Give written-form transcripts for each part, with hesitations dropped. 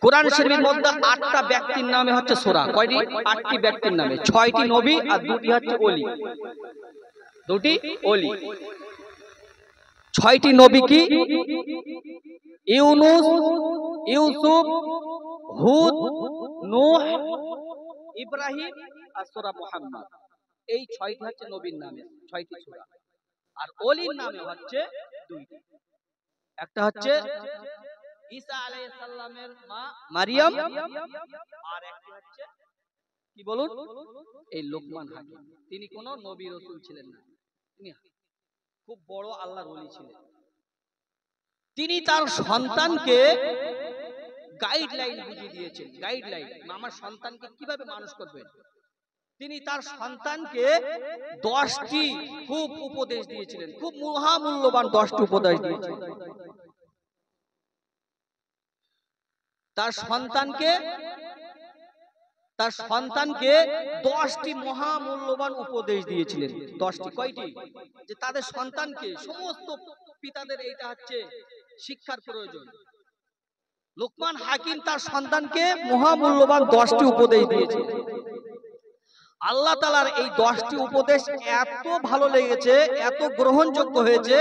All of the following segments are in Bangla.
কোরআন শরীফের মধ্যে 8টা ব্যক্তির নামে হচ্ছে সূরা। কয়টি? 8টি ব্যক্তির নামে, 6টি নবী আর 2টি হচ্ছে ওলি। 2টি ওলি। 6টি নবী কি? ইউনূস, ইউসুফ, হুদ, নূহ, ইব্রাহিম আর সূরা মুহাম্মদ। এই 6টি হচ্ছে নবীর নামে 6টি সূরা। আর ওলির নামে হচ্ছে 2টি। একটা হচ্ছে ঈসা আলাইহিস সালামের মা মারিয়াম, আর একটা হচ্ছে কি বলুন, এই লোকমান হাকিম। তিনি কোন নবী রাসূল ছিলেন না, তিনি খুব বড় আল্লাহর ওলি ছিলেন। তিনি তার সন্তানকে গাইডলাইন বুঝিয়ে দিয়েছেন। গাইডলাইন, আমার সন্তানকে কিভাবে মানুষ করবেন। তিনি তার সন্তানকে 10টি খুব উপদেশ দিয়েছিলেন, খুব মহামূল্যবান 10টি উপদেশ দিয়েছিলেন। তার সন্তানকে 10টি মহামূল্যবান উপদেশ দিয়েছিলেন। 10টি। কয়টি? যে তাদের সন্তানকে, সমস্ত পিতাদের এইটা হচ্ছে শিক্ষার প্রয়োজন। লোকমান হাকিম তার সন্তানকে মহামূল্যবান 10টি উপদেশ দিয়েছিলেন। আল্লাহ তাআলার এই 10টি উপদেশ এত ভালো লেগেছে, এত গ্রহণযোগ্য হয়েছে,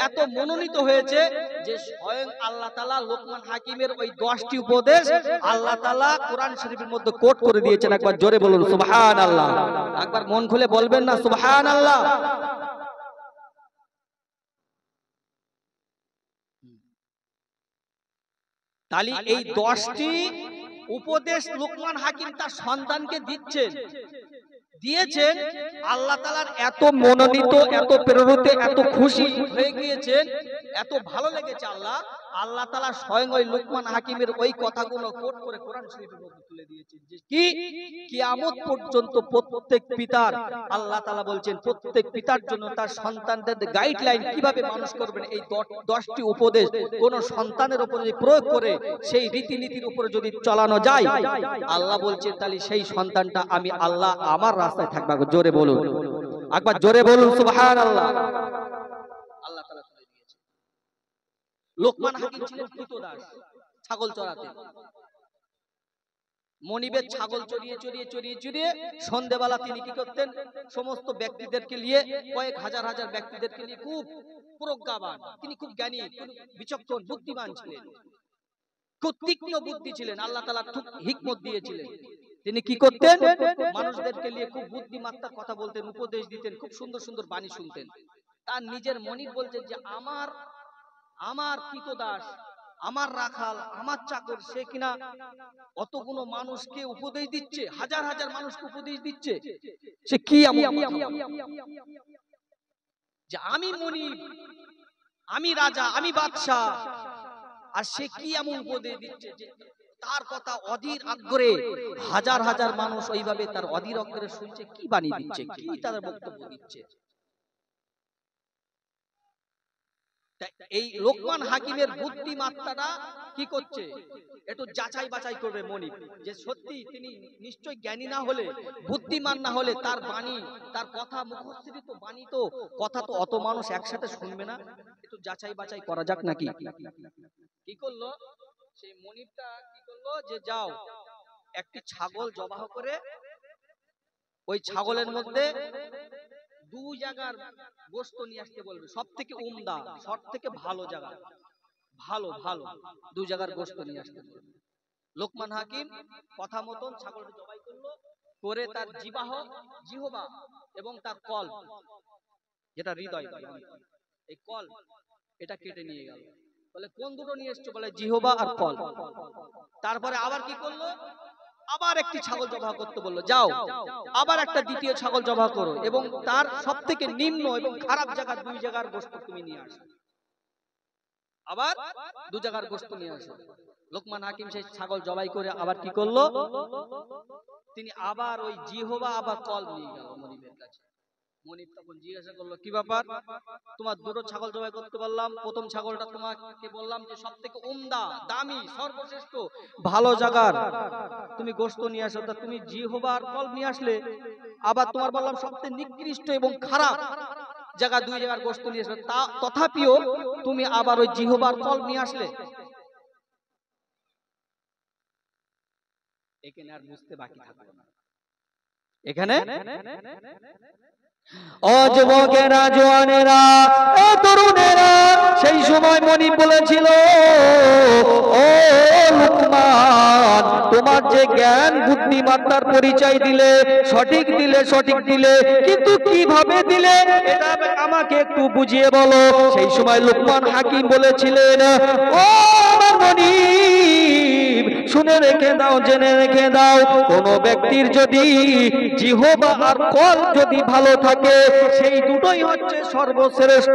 এত মনোনীত হয়েছে যে স্বয়ং আল্লাহ তাআলা লোকমান হাকিমের ওই 10টি উপদেশ আল্লাহ তাআলা কোরআন শরীফের মধ্যে কোট করে দিয়েছেন। একবার জোরে বলুন সুবহানাল্লাহ। একবার মন খুলে বলবেন না সুবহানাল্লাহ। তাহলে এই 10টি উপদেশ লোকমান হাকিম তার সন্তানকে দিয়েছেন। আল্লাহ তাআলার এত মনোনীত, এত প্রেরিত, এত খুশি হয়ে গিয়েছেন, এত ভালো লেগেছে আল্লাহ তাআলা স্বয়ং ওই লোকমান হাকিমের ওই কথাগুলো কোট করে কোরআন শরীফের মধ্যে তুলে দিয়েছেন। যে কি কিয়ামত পর্যন্ত প্রত্যেক পিতার, আল্লাহ তাআলা বলছেন প্রত্যেক পিতার জন্য তার সন্তানদের গাইডলাইন কিভাবে মানুষ করবেন, এই 10টি উপদেশ কোন সন্তানের উপর যদি প্রয়োগ করে সেই রীতিনীতির উপরে যদি চালানো যায়, আল্লাহ বলছেন তাহলে সেই সন্তানটা আমি আল্লাহ আমার রাস্তায় থাকবে। জোরে বলুন, একবার জোরে বলুন সুবহানাল্লাহ। আল্লাহ তাআলা তুলে দিয়েছেন। লোকমান হাকিম ছিলেন কৃতদাস, ছাগল চড়াতেন। মনিবের ছাগল চড়িয়ে সন্ধ্যেবেলা তিনি কি করতেন, সমস্ত ব্যক্তিদেরকে নিয়ে, কয়েক হাজার ব্যক্তিদেরকে নিয়ে, খুব প্রজ্ঞাবান, তিনি খুব জ্ঞানী, বিচক্ষণ, বুদ্ধিমান ছিলেন, খুব তীক্ষ্ণ বুদ্ধি ছিলেন। আল্লাহ তাআলা খুব হিকমত দিয়েছিলেন। তিনি কি করতেন, মানুষদেরকে নিয়ে খুব বুদ্ধিমত্তার কথা বলতেন, উপদেশ দিতেন, খুব সুন্দর সুন্দর বাণী শুনতেন। তার নিজের মনিব বলছেন যে আমার কৃতদাস, আমার রাখাল, আমার চাকর, সে কিনা অতগুলো মানুষকে উপদেশ দিচ্ছে, হাজার মানুষকে উপদেশ দিচ্ছে, সে কি এমন যে আমি মনিব, আমি রাজা, আমি বাদশাহ, আর সে কি এমন উপদেশ দিচ্ছে যে তার কথা অধীর আগ্রহে হাজার মানুষ ওইভাবে তার অধীর আগ্রহে শুনছে, কি বাণী দিচ্ছে, কি তার বক্তব্য দিচ্ছে। এই লোকমান হাকিমের বুদ্ধিমত্তাটা কি করছে, একটু যাচাই বাছাই করবে মনিব, যে সত্যি তিনি নিশ্চয় জ্ঞানী না হলে, বুদ্ধিমান না হলে তার বাণী, তার কথা, মুখস্থিত বাণী তো, কথা তো অত মানুষ একসাথে শুনবে না, একটু যাচাই বাছাই করা যাক নাকি। কি করলো সেই মনিবটা, কি করলো যে যাও একটি ছাগল জবাহ করে ওই ছাগলের মধ্যে 2 জায়গার গোশত নিয়ে আসতে বলবে, সব থেকে উমদা, সব থেকে ভালো জায়গা, ভালো 2 জায়গার গোশত নিয়ে আসতে বলবে। লোকমান হাকিম কথা মতন ছাগলটা জবাই করলো, করে তার জিহবা এবং তার কল, যেটা হৃদয়, এই কল এটা কেটে নিয়ে গেল। বলে কোন দুটো নিয়ে এসছো? বলে জিহবা আর কল। তারপরে আবার কি করলো, আবার একটি ছাগল জবাহ করতে বললো, যাও আবার একটা দ্বিতীয় ছাগল জবাহ করো এবং তার সব থেকে নিম্ন এবং খারাপ জায়গার 2 জায়গার গোশত তুমি নিয়ে আসো। আবার 2 জায়গার গোশত নিয়ে আসো। লোকমান হাকিম সেই ছাগল জবাই করে আবার কি করলো, তিনি আবার ওই জিহবা আবার কল নিয়ে গেল মনিবের কাছে। মনিব তখন জিজ্ঞাসা করলো, কি ব্যাপার, তোমার 2টো ছাগল জবাই করতে বললাম, প্রথম ছাগলটা তোমাকে বললাম যে সব থেকে উমদা, দামি, সর্বশ্রেষ্ঠ, ভালো জায়গার তুমি গোশত নিয়ে আসো, তা তুমি জিহবা আর কল নিয়ে আসলে। আবার তোমার বললাম সবচেয়ে নিকৃষ্ট এবং খারাপ জায়গা 2 জায়গার গোশত নিয়ে আসলে, তথাপিও তুমি আবার ওই জিহবা আর কল নিয়ে আসলে। এখানে আর বুঝতে বাকি থাকলো না। এখানে ও যুবকেরা, জওয়ানেরা, ও তরুণেরা, সেই সময় মনি বলেছিল, ও লুকমান, তোমার যে জ্ঞান বুদ্ধিমত্তার পরিচয় দিলে, সঠিক দিলে, কিন্তু কিভাবে দিলে এটা আমাকে একটু বুঝিয়ে বলো। সেই সময় লুকমান হাকিম বলেছিলেন, ও আমার মনি, শুনে রেখে দাও, জেনে রেখে দাও, কোন ব্যক্তির যদি জিহ্বা আর কল যদি ভালো থাকে, সেই দুটোই হচ্ছে সর্বশ্রেষ্ঠ।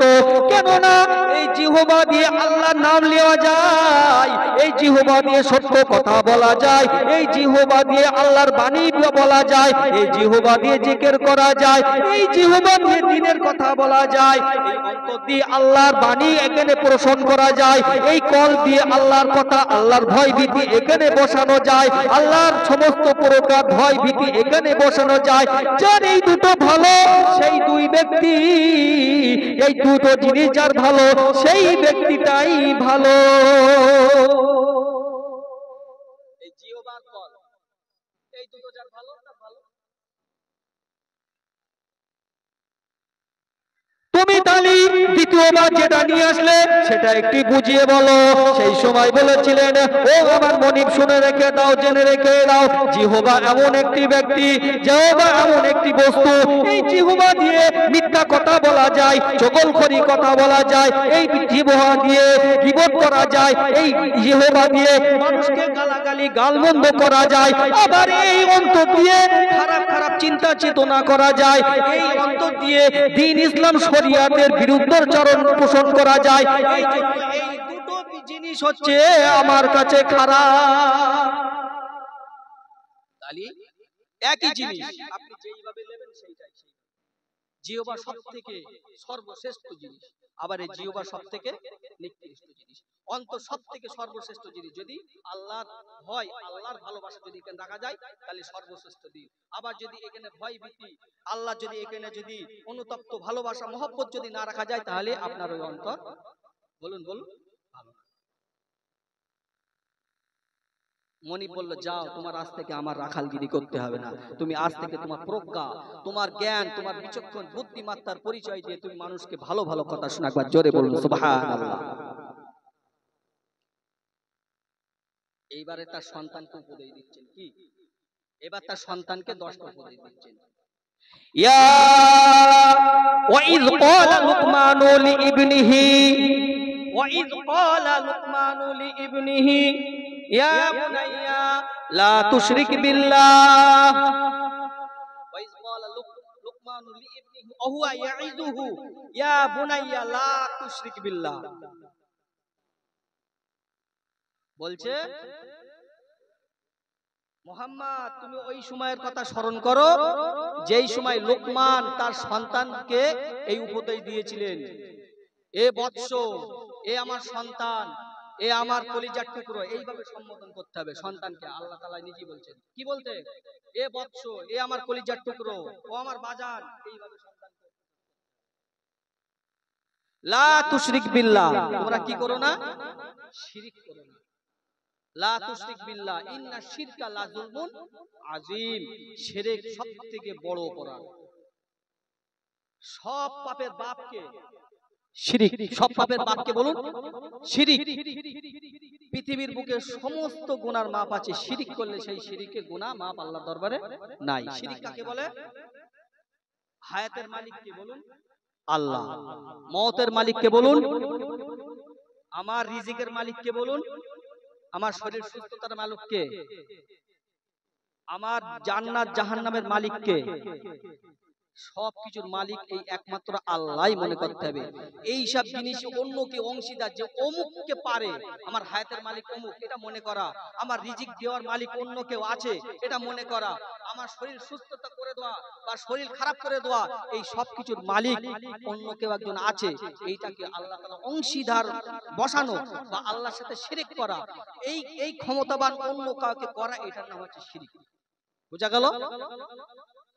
কেননা এই জিহ্বা দিয়ে আল্লাহর নাম নেওয়া যায়, এই জিহ্বা দিয়ে সত্য কথা বলা যায়, এই জিহ্বা দিয়ে আল্লাহর বাণী বলা যায়, এই জিহ্বা দিয়ে জিকির করা যায়, এই জিহ্বা দিয়ে দ্বীনের কথা বলা যায়, এই অন্তর দিয়ে আল্লাহর বাণী এখানে পোষণ করা যায়, এই কল দিয়ে আল্লাহর কথা, আল্লাহর ভয় ভীতি এখানে বসানো যায়, আল্লাহর সমস্ত প্রকার ভয় ভীতি এখানে বসানো যায়। যার এই দুটো ভালো, সেই দুই ব্যক্তি, এই দুটো জিনিস যার ভালো, সেই ব্যক্তিটাই ভালো। এই জিহ্বা কল, এই দুটো যার ভালো, তার ভালো। তুমি তালি দ্বিতীয়বার যেটা নিয়ে আসলে সেটা একটি বুঝিয়ে বলো। সেই সময় বলেছিলেন, ও আমার মনিব, শুনে রেখে দাও, জেনে রেখে দাও, জিহ্বা এমন একটি ব্যক্তি, জিহ্বা এমন একটি বস্তু, এই জিহ্বা দিয়ে মিথ্যা কথা বলা যায়, চগলখড়ি কথা বলা যায়, এই জিহ্বা দিয়ে গীবত করা যায়, এই জিহ্বা দিয়ে মানুষকে গালাগালি গালমন্দ করা যায়, আবার এই অন্তর দিয়ে খারাপ খারাপ চিন্তা চেতনা করা যায়, এই অন্তর দিয়ে দ্বীন ইসলাম শরিয়াতের বিরুদ্ধাচরণ পোষণ করা যায়। এই দুটো জিনিস হচ্ছে আমার কাছে খারাপ। তাহলে একই জিনিস আপনি যেইভাবে নেবেন সেইটাই। জিহ্বা সবথেকে সর্বশ্রেষ্ঠ জিনিস, আবার এই জিহ্বা সবথেকে নিকৃষ্ট জিনিস, অন্তর সবথেকে সর্বশ্রেষ্ঠ জিনিস। যদি আল্লাহর ভয়, আল্লাহর ভালোবাসা যদি এখানে রাখা যায়, তাহলে সর্বশ্রেষ্ঠ দিন। আবার যদি এখানে ভয় ভীতি, আল্লাহ যদি এখানে যদি অনুতপ্ত ভালোবাসা মহব্বত যদি না রাখা যায়, তাহলে আপনার ওই অন্তর, বলুন বলুন, ভালো না। মনি বলল, যাও, তোমার আজ থেকে আমার রাখালগিরি করতে হবে না, তুমি আজ থেকে তোমার প্রজ্ঞা, তোমার জ্ঞান, তোমার বিচক্ষণ বুদ্ধিমত্তার পরিচয় দিয়ে তুমি মানুষকে ভালো ভালো কথা শোনাবা। জোরে বলুন সুবহানাল্লাহ। এইবারে তার সন্তানকে উপদেশ দিচ্ছেন কি? এবার তার সন্তানকে 10টা উপদেশ দিচ্ছেন। ইয়া ওয়াইয ক্বালা লুকমানু লিইবনিহি, ওয়াইয ক্বালা লুকমানু লিইবনিহি ইয়া বুনাইয়া লা তুশরিক বিল্লাহ। ওয়াইয ক্বালা লুকমানু লিইবনিহি ওয়া হুয়া ইয়াইযুহু ইয়া বুনাইয়া লা তুশরিক বিল্লাহ। বলছে, মুহাম্মদ, তুমি ওই সময়ের কথা স্মরণ করো যেই সময় লুকমান তার সন্তানকে এই উপদেশ দিয়েছিলেন, এ বৎস, এ আমার সন্তান, এ আমার কলিজার টুকরো, এইভাবে সম্বোধন করতে হবে সন্তানকে। আল্লাহ তাআলা নিজেই বলছেন, কি বলতে? এ বৎস, এ আমার কলিজার টুকরো, ও আমার বাজান, এইভাবে সন্তানকে। লা তুশরিক বিল্লাহ, তোমরা কি করো না? শিরিক করো না। লা তুশরিক বিল্লাহ ইন্না শিরকা লা যুলমুন আযীম, শিরক সবথেকে বড় অপরাধ। সব পাপের বাপকে শিরিক, সব পাপের বাপকে বলুন শিরিক। পৃথিবীর বুকে সমস্ত গুনার মাপ আছে, শিরিক করলে সেই শিরিকের গুনাহ মাপ আল্লাহর দরবারে নাই। শিরিক কাকে বলে? হায়াতের মালিক কে বলুন? আল্লাহ। মওতের মালিক কে বলুন? আমার রিজিকের মালিক কে বলুন? আমার শরীর সুস্থতার মালিক কে? আমার জান্নাত জাহান্নামের মালিক কে? সবকিছুর মালিক এই একমাত্র আল্লাহই মনে করতে হবে। এই সব জিনিস অন্যকে অংশীদার, যে অমুককে পারে, আমার হায়াতের মালিক অমুক, এটা মনে করা, আমার রিজিক দেওয়ার মালিক অন্য কেউ আছে, এটা মনে করা, আমার শরীর সুস্থতা করে দেওয়া বা শরীর খারাপ করে দেওয়া, এই সবকিছুর মালিক অন্য কেউ একজন আছে, এইটাকে আল্লাহ তাআলা অংশীদার বসানো বা আল্লাহর সাথে শিরিক করা, এই ক্ষমতাবান অন্য কাউকে করা, এটার নাম হচ্ছে শিরিক। বুঝা গেল?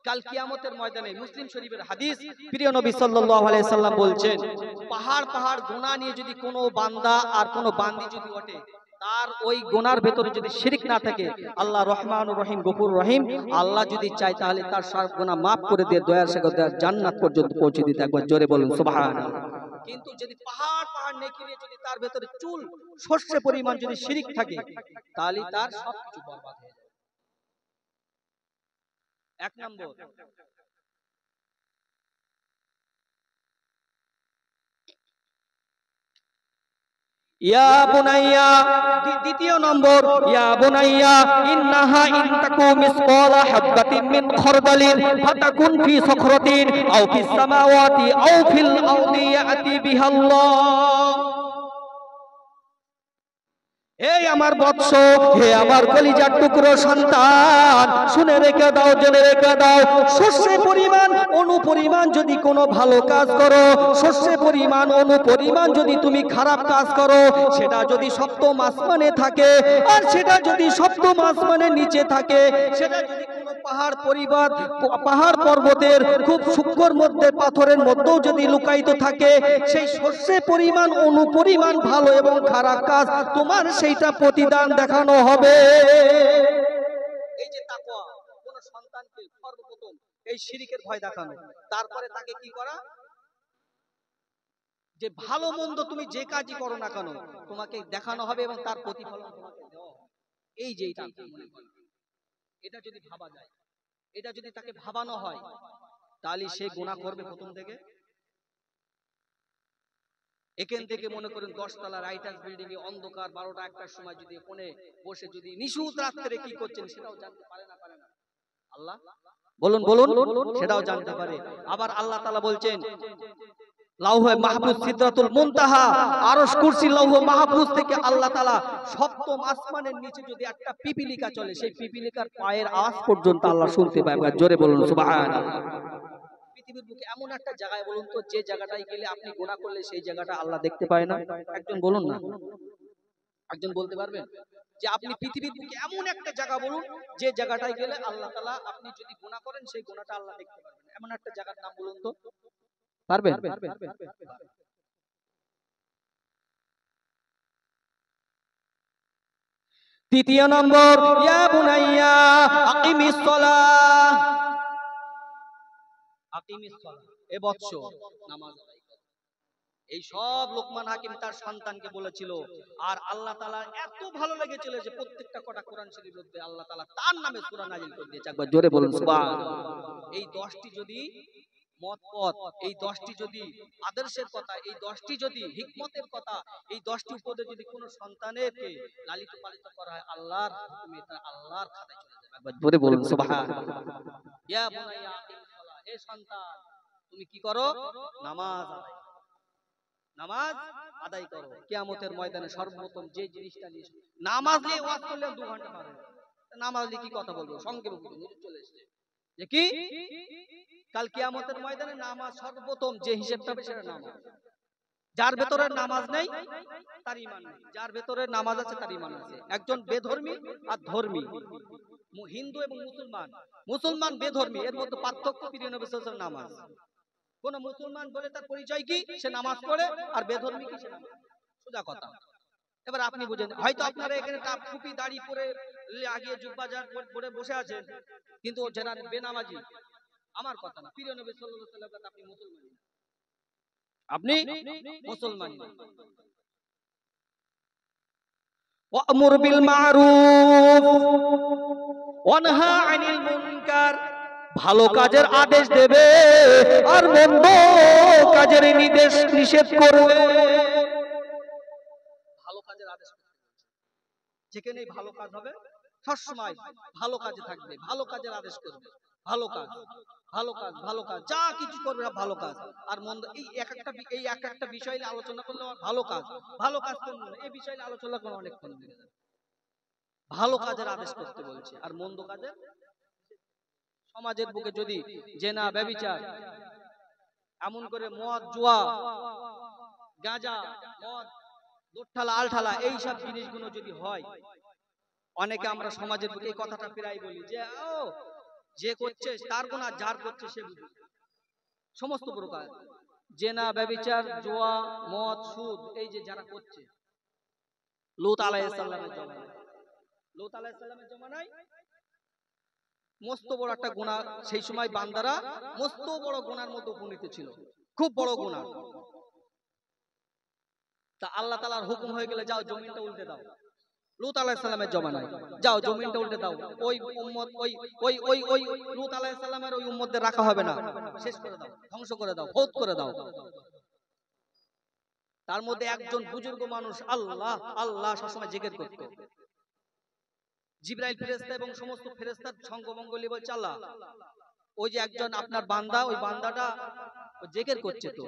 কাল কিয়ামতের ময়দানে মুসলিম শরীফের হাদিস, প্রিয় নবী সাল্লাল্লাহু আলাইহি সাল্লাম বলছেন, পাহাড় পাহাড় গুনাহ নিয়ে যদি কোনো বান্দা আর কোনো বান্দি যদি ওঠে, তার ওই গুনার ভেতরে যদি শিরক না থাকে, আল্লাহ রহমানুর রহিম গফুর রহিম, আল্লাহ যদি চায় তাহলে তার সব গুনাহ maaf করে দিয়ে দয়ার সাগর জান্নাত পর্যন্ত পৌঁছে দিতে। একবার জোরে বলুন সুবহানাল্লাহ। কিন্তু যদি পাহাড় পাহাড় নেকি নিয়ে যদি তার ভেতরে চুল সর্ষে পরিমাণ যদি শিরক থাকে, তাহলে তার সবকিছু বরবাদ হয়ে যাবে। এক নম্বর। ইয়া বুনাইয়া, দ্বিতীয় নম্বর, ইয়া বুনাইয়া ইন্নাহা ইন তাকু মিসকালা হাববাতিন মিন খারদালিন ফাতাকুন ফি সাখরাতিন আও ফিস সামাওয়াতি আও ফিল আরদি ইয়াতি বিহাল্লাহ। এই আমার বৎস, হে আমার কলিজার টুকরো সন্তান, শুনে রেখে দাও, জেনে রেখে দাও, সর্ষে পরিমাণ অনুপরিমাণ যদি কোনো ভালো কাজ করো, সর্ষে পরিমাণ অনুপরিমাণ যদি তুমি খারাপ কাজ করো, সেটা যদি সপ্তম আসমানে থাকে আর সেটা যদি সপ্তম আসমানের নিচে থাকে, সেটা যদি কোনো পাহাড় পর্বতের খুব সূক্ষ্মর মধ্যে পাথরের মধ্যেও যদি লুকায়িত থাকে, সেই সর্ষে পরিমাণ অনুপরিমাণ ভালো এবং খারাপ কাজ তোমার সেইটা প্রতিদান দেখানো হবে। এই যে তাকওয়া, কোন সন্তানকে সর্বপ্রথম এই শিরকের ভয় দেখানো, তারপরে তাকে কি করা, যে ভালো মন্দ তুমি যে কাজই করো না কেন তোমাকে দেখানো হবে এবং তার প্রতিফলন তোমাকে দেওয়া হবে। এই যে এটা যদি ভাবা যায়, এটা যদি তাকে ভাবানো হয়, তাহলে সে গুনাহ করবে প্রথম থেকে। এখান থেকে মনে করেন 10 তলা রাইটার্স বিল্ডিং এ অন্ধকার 12টা 1টার সময় যদি কোণে বসে যদি নিশুত রাত্রে কি করছেন সেটাও জানতে পারে না আল্লাহ? বলুন বলুন, সেটাও জানতে পারে। আবার আল্লাহ তাআলা বলছেন লাউহে মাহফুজ, সিদরাতুল মুনতাহা, আরশ, কুরসি, লাউহে মাহফুজ থেকে আল্লাহ তাআলা সপ্তম আসমানের নিচে যদি একটা পিপিলিকা চলে, সেই পিপিলিকার পায়ের আওয়াজ পর্যন্ত আল্লাহ শুনতে পায়। জোরে বলুন সুবহানাল্লাহ। পৃথিবীর বুকে এমন একটা জায়গায় বলুন তো, যে জায়গাটায় গেলে আপনি গুনাহ করলে সেই জায়গাটা আল্লাহ দেখতে পায় না? একজন বলুন না, একজন বলতে পারবেন যে আপনি পৃথিবীর বুকে এমন একটা জায়গা বলুন যে জায়গাটায় গেলে আল্লাহ তাআলা আপনি যদি গুনাহ করেন সেই গুনাহটা আল্লাহ দেখতে পারবেন? এমন একটা জায়গার নাম বলুন তো, পারবেন? তৃতীয় নম্বর, ইয়া বুনাইয়া আকিমিস সালাহ, আকিমিস সালাহ, এ বৎস নামাজ আদায় করো। এই সব লোকমান হাকিম তার সন্তানকে বলেছিল। আর আল্লাহ তাআলা এত ভালো লেগেছিল যে প্রত্যেকটা কটা কোরআন শরীফের মধ্যে আল্লাহ তাআলা তার নামে সূরা নাযিল করে দিয়েছে। একবার জোরে বলুন সুবহানাল্লাহ। এই 10টি যদি মত পথ, এই 10টি যদি আদর্শের কথা, এই 10টি যদি হিকমতের কথা, এই 10টি উপদেশ যদি কোনো সন্তানেরকে লালিত পালিত করা হয়, আল্লাহর হুকুমে তা আল্লাহর খাতায় চলে যাবে। একবার জোরে বলুন সুবহানাল্লাহ। ইয়া বুনাইয়া আকিমিস সালাহ, হে সন্তান তুমি কি করো? নামাজ আদায় করো, নামাজ আদায় করো। কিয়ামতের ময়দানে সর্বপ্রথম যে জিনিসটা নিয়ে নামাজ নিয়ে ওয়াজ করলে 2 ঘন্টা পার হয়ে যাবে। নামাজ নিয়ে কি কথা বলবো, সংক্ষেপে বলবো, হুজুর চলে এসেছে যে কি কাল কিয়ামতের ময়দানে নামাজ সর্বপ্রথম যে হিসাবটা হবে সেটা নামাজ। যার ভেতরে নামাজ নেই তার ঈমান নেই, যার ভেতরে নামাজ আছে তার ঈমান আছে। একজন বেধর্মী আর ধর্মী, হিন্দু এবং মুসলমান, মুসলমান বেধর্মী, এর মধ্যে পার্থক্য প্রিয় নবী সাল্লাল্লাহু আলাইহি ওয়াসাল্লাম নামাজ। কোন মুসলমান বলে তার পরিচয় কি? সে নামাজ পড়ে, আর বেধর্মী কি? সে নামাজ। সোজা কথা। এবার আপনি বুঝেন, হয়তো আপনারা এখানে টাপ টুপি দাড়ি পরে আগিয়ে জুব্বা পরে বসে আছেন, কিন্তু যারা বেনামাজি, আমার কথা না, প্রিয় নবী সাল্লাল্লাহু আলাইহি ওয়াসাল্লাম আপনি মুসলমান, আপনি মুসলমান। ওয়া'মুর বিল মা'রুফ ওয়ানহা আনিল মুনকার, ভালো কাজের আদেশ দেবে আর মন্দ কাজের নিষেধ করবে। ভালো কাজের আদেশ, যেখানে ভালো কাজ হবে সবসময় ভালো কাজে থাকবে, ভালো কাজের আদেশ করবে, ভালো কাজ, ভালো কাজ, ভালো কাজ, যা কিছু করবে ভালো কাজ। আর মন্দ, এই এক একটা বিষয় নিয়ে আলোচনা করলে ভালো কাজ, ভালো কাজ করবে, এই বিষয় নিয়ে আলোচনা করলে অনেকক্ষণ লেগে যাবে। ভালো কাজের আদেশ করতে বলছে, আর মন্দ কাজের। সমাজের বুকে যদি জেনা, ব্যভিচার, এমন করে মদ, জুয়া, গাঁজা, মদ, দোঠালা, আলঠালা, এই সব জিনিসগুলো যদি হয়, অনেকে আমরা সমাজের বুকে এই কথাটা প্রায় বলি যে ও যে করছে তার গুনাহ, যার করছে সে বুঝে। সমস্ত প্রকার জেনা, ব্যভিচার, জুয়া, মদ, সুদ, এই যে যারা করছে, লূত আলাইহিস সালামের জমানায়, লূত আলাইহিস সালামের জমানায় মস্ত বড় একটা গুনাহ, সেই সময় বান্দারা মস্ত বড় গুনার মধ্যে উপনীত ছিল, খুব বড় গুনাহ। তা আল্লাহ তাআলার হুকুম হয়ে গেলে, যাও জমিনটা উল্টে দাও। লূত আলাইহিস সালামের জমানায়, যাও জমিনটা উল্টে দাও, ওই উম্মত ওই ওই ওই ওই লূত আলাইহিস সালামের ওই উম্মতদের রাখা হবে না, শেষ করে দাও, ধ্বংস করে দাও, ফৌত করে দাও। তার মধ্যে একজন বুজুর্গ মানুষ আল্লাহ আল্লাহ সবসময় জিকির করত। জিবরাইল ফেরেশতা এবং সমস্ত ফেরেশতার সঙ্গমঙ্গলী বলছে, আল্লাহ ওই যে একজন আপনার বান্দা, ওই বান্দাটা জিকির করছে, তো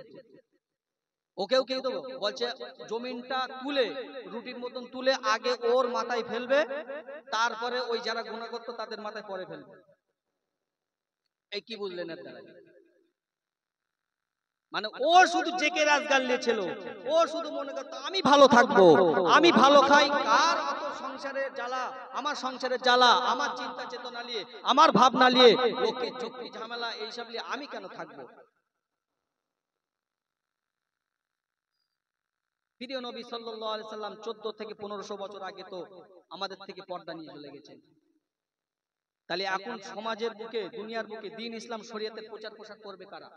ওকেও কেউ দেবো। বলছে জমিনটা তুলে, রুটির মতন তুলে আগে ওর মাথায় ফেলবে, তারপরে ওই যারা গুনাহ করতো তাদের মাথায় পরে ফেলবে। এই কি বুঝলেন আপনারা? মানে ও শুধু জেকে রাজগাল নিয়েছিল, ও শুধু মনে করতো আমি ভালো থাকবো, আমি ভালো খাই, কার অত সংসারের জ্বালা, আমার সংসারের জ্বালা, আমার চিন্তা চেতনা নিয়ে, আমার ভাবনা নিয়ে, লোকে চুক্তি ঝামেলা এইসব নিয়ে আমি কেন থাকবো? প্রিয় নবী সাল্লাল্লাহু আলাইহি সাল্লাম 14 থেকে 1500 বছর আগে তো আমাদের থেকে পর্দা নিয়ে চলে গেছেন। তাহলে এখন সমাজের বুকে, দুনিয়ার বুকে দ্বীন ইসলাম শরীয়তের প্রচার প্রসার করবে কারা?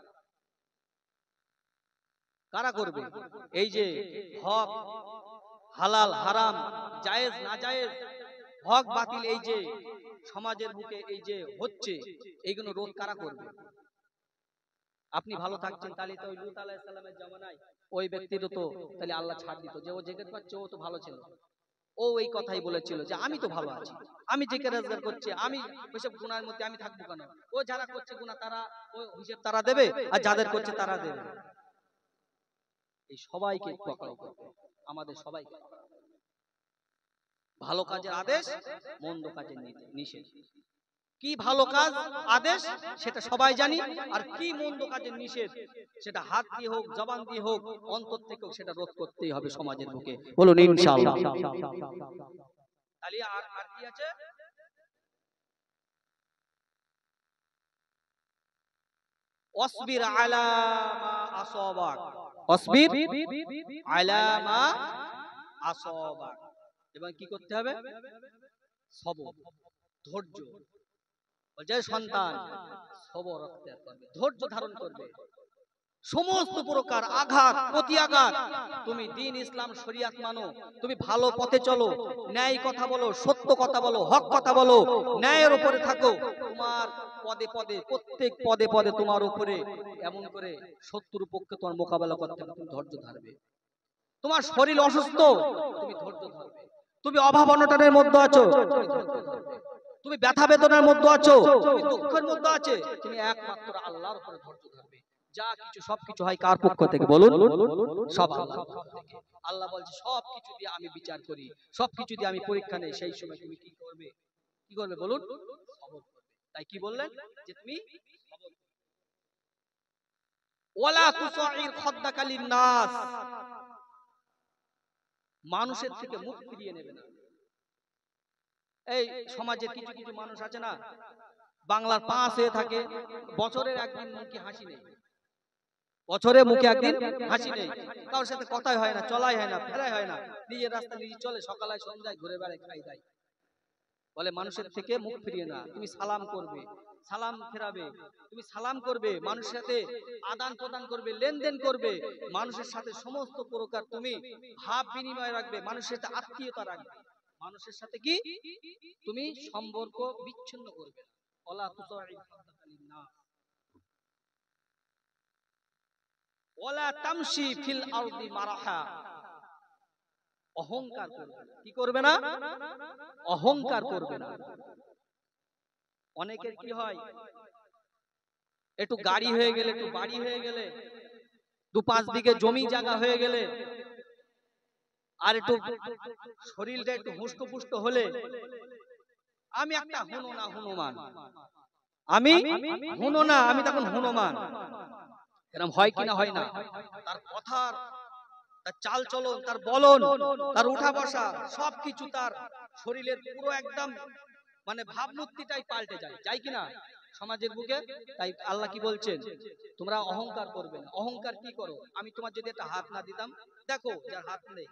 কারা করবে? এই যে হক হালাল হারাম, জায়েজ না জায়েজ, হক বাতিল, এই যে সমাজের বুকে এই যে হচ্ছে, এইগুলো রোধ কারা করবে? আপনি ভালো থাকছেন, তাহলে তো ওই লূত আলাইহিস সালামের জামানায় ওই ব্যক্তিরও তো তাহলে আল্লাহ ছাড় দিত, যে ও জিকির করছে, ও তো ভালো ছিল, ও এই কথাই বলেছিল যে আমি তো ভালো আছি, আমি জিকির রাজগার করছি, আমি ওইসব গুনাহের মধ্যে আমি থাকবো কেন? ও যারা করছে গুনাহ তারা ও হিসাব তারা দেবে, আর যাদের করছে তারা দেবে। এই সবাইকে পকড়াও করবে, আমাদের সবাইকে। ভালো কাজের আদেশ, মন্দ কাজের নিষেধ। কি ভালো কাজ আদেশ সেটা সবাই জানি, আর কি মন্দ কাজের নিষেধ সেটা হাত দিয়ে হোক, জবান দিয়ে হোক, অন্তর থেকে হোক, সেটা রোধ করতেই হবে সমাজের বুকে। বলুন ইনশাআল্লাহ। তাহলে আর আর কি আছে? অসবির আলা মা আসাবাক, অসবির আলা মা আসাবাক, এবং কি করতে হবে? সবর, ধৈর্য। বলছে সন্তান সবর অখতিয়ার করবে, ধৈর্য ধারণ করবে। সমস্ত প্রকার আঘাত প্রতিআঘাত, তুমি দ্বীন ইসলাম শরিয়াত মানো, তুমি ভালো পথে চলো, ন্যায় কথা বলো, সত্য কথা বলো, হক কথা বলো, ন্যায়ের উপরে থাকো, তোমার পদে পদে, প্রত্যেক পদে পদে তোমার উপরে এমন করে শত্রুর পক্ষে তোমার মোকাবেলা করতে হবে, তুমি ধৈর্য ধরবে। তোমার শরীর অসুস্থ, তুমি ধৈর্য ধরবে। তুমি অভাব অনটনের মধ্যে আছো, তুমি ধৈর্য ধরবে। তুমি ব্যথা বেদনার মধ্যে আছো, তুমি দুঃখের মধ্যে আছে, তুমি একমাত্র আল্লাহর উপরে ধৈর্য ধরবে। যা কিছু সবকিছু হয় কার পক্ষ থেকে? বলুন, সব আল্লাহর পক্ষ থেকে। আল্লাহ বলছে সবকিছু দিয়ে আমি বিচার করি, সবকিছু দিয়ে আমি পরীক্ষা নেই। সেই সময় তুমি কি করবে? কি করবে বলুন? সবর করবে। তাই কি বললেন? যে তুমি সবর, ওয়ালা তুসাইর খাদ্দাকা লিন-নাস, মানুষের থেকে মুখ ফিরিয়ে নেবে না। এই সমাজে কিছু কিছু মানুষ আছে না, বাংলার পাস হয়ে থাকে, বছরের একদিন মুখে হাসি নেই, বছরে মুখে একদিন হাসি নেই, কারোর সাথে কথাই হয় না, চলাই হয় না, ফেরাই হয় না, নিজের রাস্তা নিজে চলে, সকালে সন্ধ্যায় ঘুরে বেড়ায়, খাই দেয়। বলে মানুষের থেকে মুখ ফিরিয়ে না, তুমি সালাম করবে, সালাম ফেরাবে, তুমি সালাম করবে, মানুষের সাথে আদান প্রদান করবে, লেনদেন করবে, মানুষের সাথে সমস্ত প্রকার তুমি ভাব বিনিময় রাখবে, মানুষের সাথে আত্মীয়তা রাখবে, মানুষের সাথে কি তুমি সম্পর্ক বিচ্ছিন্ন করবে না। ওয়ালা তুসাইর খাদ্দাকা লিন-নাস ওয়ালা তামশি ফিল আরদি মারাহা, অহংকার করবে না। কি করবে না? অহংকার করবে না। অনেকের কি হয়, একটু গাড়ি হয়ে গেলে, একটু বাড়ি হয়ে গেলে, 2-5 বিঘে জমি জায়গা হয়ে গেলে, আর একটু শরীরটা একটু হুষ্টপুষ্ট হলে, আমি একটা হনুমান, আমি হুনো না, আমি তখন হনুমান। এরকম হয় কিনা? হয় না? তার কথার, তার চাল চলন, তার বলন, তার উঠা বসা, সবকিছু তার শরীরের পুরো একদম মানে ভাবমূর্তিটাই পাল্টে যায়, যাই কিনা সমাজের বুকে। তাই আল্লাহ কি বলছেন? তোমরা অহংকার করবে না। অহংকার কি করো? আমি তোমার যদি একটা হাত না দিতাম, দেখো যার হাত নেই,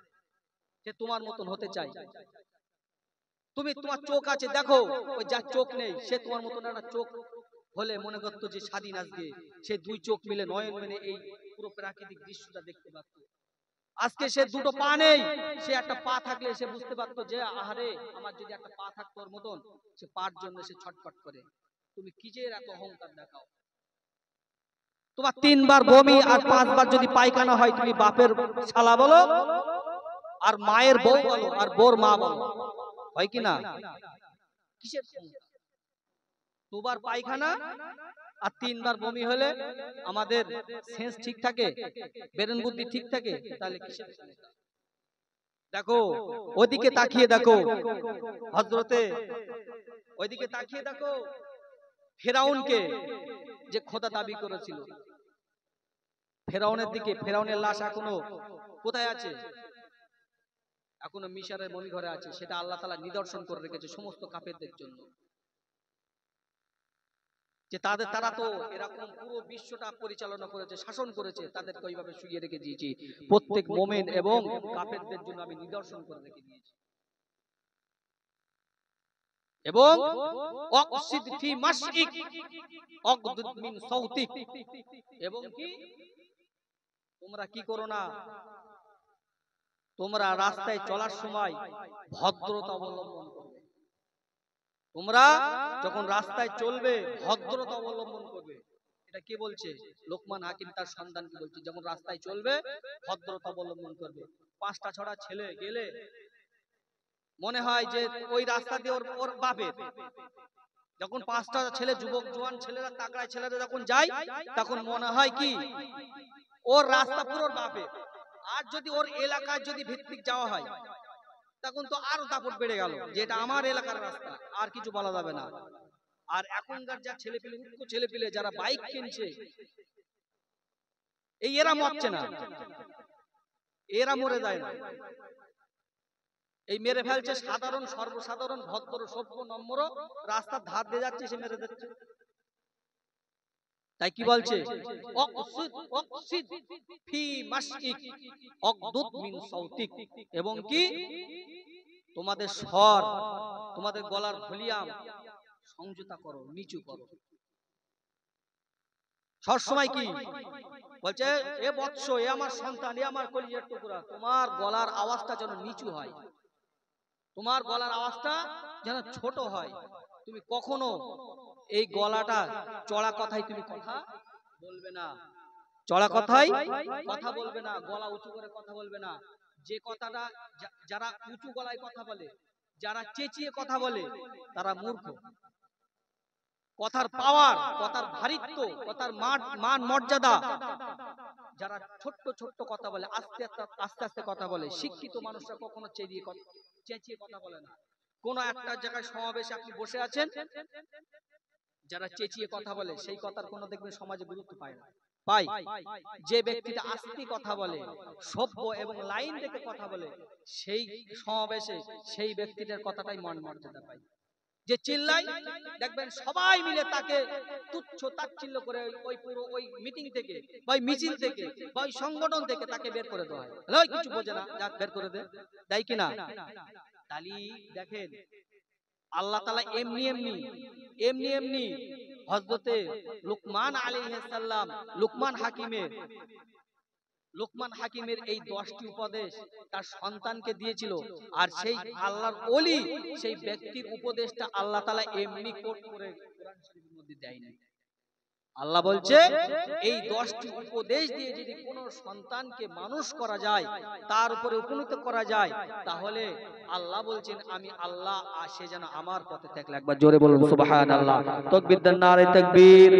যে তোমার মতন হতে চাই। তুমি তোমার চোখ আছে দেখো, ওই যার চোখ নেই সে তোমার মতন একটা চোখ হলে মনে করতো যে স্বাধীন আজকে সে দুই চোখ মিলে নয়ন মেলে এই পুরো প্রাকৃতিক দৃশ্যটা দেখতে পারত। আজকে সে দুটো পা নেই, সে একটা পা থাকলে সে বুঝতে পারতো যে আহারে আমার যদি একটা পা থাকতো ওর মতন, সে পার জন্য সে ছটফট করে। তুমি কি যে এত অহংকার দেখাও। তোমার 3 বার বমি আর 5 বার যদি পায়খানা হয় তুমি বাপের শালা বলো আর মায়ের বউ বলো আর বোর মা বলো, হয় কি না? কিসের ক্ষমতা? 2 বার পায়খানা আর 3 বার বমি হলে আমাদের সেন্স ঠিক থাকে, ব্রেন বুদ্ধি ঠিক থাকে, তাহলে কিসের ক্ষমতা? দেখো ওদিকে তাকিয়ে দেখো হযরতে, ওইদিকে তাকিয়ে দেখো ফেরাউনকে যে খোদা দাবি করেছিল, ফেরাউনের দিকে। ফেরাউনের লাশ এখনো কোথায় আছে? এখনো মিশরের মমি ঘরে আছে। সেটা আল্লাহ তাআলা নিদর্শন করে রেখেছে সমস্ত কাফেরদের জন্য, যে তারা তো এরকম পুরো বিশ্বটা পরিচালনা করেছে, শাসন করেছে, তাদেরকে ওইভাবে শুইয়ে রেখে দিয়েছি। প্রত্যেক মুমিন এবং কাফেরদের জন্য আমি নিদর্শন করে রেখে দিয়েছি। এবং অকসিদ ফি মাশইক অগদুদ মিন সাউতিক, এবং কি তোমরা কি করো না, তোমরা রাস্তায় চলার সময় ভদ্রতা অবলম্বন করবে। তোমরা যখন রাস্তায় চলবে ভদ্রতা অবলম্বন করবে। এটা কে বলছে? লোকমান হাকিম তার সন্তানকে বলছে, যখন রাস্তায় চলবে ভদ্রতা অবলম্বন করবে। 5টা 6টা ছেলে গেলে মনে হয় যে ওই রাস্তা দিয়ে ওর বাপের, যখন 5টা ছেলে যুবক জোয়ান ছেলেরা তাগড়া ছেলেরা যখন যায় তখন মনে হয় কি ওর রাস্তা পুরো ওর বাপের। আর যদি ওর এলাকায় যদি ভিত্তিক যাওয়া হয় তখন তো আরো দাপট বেড়ে গেল যে এটা আমার এলাকার রাস্তা, আর কিছু বলা যাবে না। আর এখনকার যা ছেলেপিলে, উচ্চ ছেলেপিলে যারা বাইক কিনছে, এই এরা মরছে না, এরা মরে যায় না, এই মেরে ফেলছে সাধারণ সর্বসাধারণ ভদ্র সভ্য নম্র রাস্তার ধার দিয়ে যাচ্ছে, সে মেরে দিচ্ছে। তাই কি বলছে? অকসিদ ফি মাশইক অগদুদ মিন সাউতিক, এবং কি তোমাদের স্বর, তোমাদের গলার ভলিউম সংযত করো, নিচু করো। সব সময় কি বলছে? এ বৎস, এ আমার সন্তান, এ আমার কলিজার টুকরা, তোমার গলার আওয়াজটা যেন নিচু হয়, তোমার গলার আওয়াজটা যেন ছোট হয়। তুমি কখনো এই গলাটা চড়া কথায় তুমি কথা বলবে না, চড়া কথায় কথা বলবে না, গলা উঁচু করে কথা বলবে না। যে কথাটা যারা উঁচু গলায় কথা বলে, যারা চেঁচিয়ে কথা বলে, তারা মূর্খ। কথার পাওয়ার, কথার ভারিত্ব, কথার মান মর্যাদা, যারা ছোট্ট ছোট্ট কথা বলে, আস্তে আস্তে আস্তে কথা বলে, শিক্ষিত মানুষরা কখনো চেঁচিয়ে কথা বলে না। কোন একটা জায়গায় সমাবেশে আপনি বসে আছেন, যারা চেঁচিয়ে কথা বলে সেই কথার কোনো দেখবেন সমাজে গুরুত্ব পায় না। পাই যে ব্যক্তিটা আস্তে কথা বলে, সভ্য এবং লাইন দেখে কথা বলে, সেই সমাবেশে সেই ব্যক্তিটার কথাটাই মান মর্যাদা পায়। যে চিল্লাই দেখবেন সবাই মিলে তাকে তুচ্ছ তাচ্ছিল্য করে ওই পুরো ওই মিটিং থেকে বা ওই মিছিল থেকে বা ওই সংগঠন থেকে তাকে বের করে দেওয়া হয়। ওই কিছু বোঝে না, যাক বের করে দে, তাই কিনা? তালি দেখেন আল্লাহ তাআলা এমনি এমনি এমনি এমনি হযরতে লুকমান আলাইহিস সালাম, লুকমান হাকিমের এই 10টি উপদেশ তার সন্তানকে দিয়েছিল। আর সেই আল্লাহর ওলি, সেই ব্যক্তির উপদেশটা আল্লাহ তাআলা এমনি কোট করে কোরআন শরীফের মধ্যে দেয়নি। আল্লাহ বলছে এই 10টি উপদেশ দিয়ে যদি কোনো সন্তানকে মানুষ করা যায়, তার উপরে উপনীত করা যায়, তাহলে আল্লাহ বলছেন আমি আল্লাহ সে যেন আমার পথে থাকলে। একবার জোরে বলুন সুবহানাল্লাহ। তাকবীর দেন, নারে তাকবীর।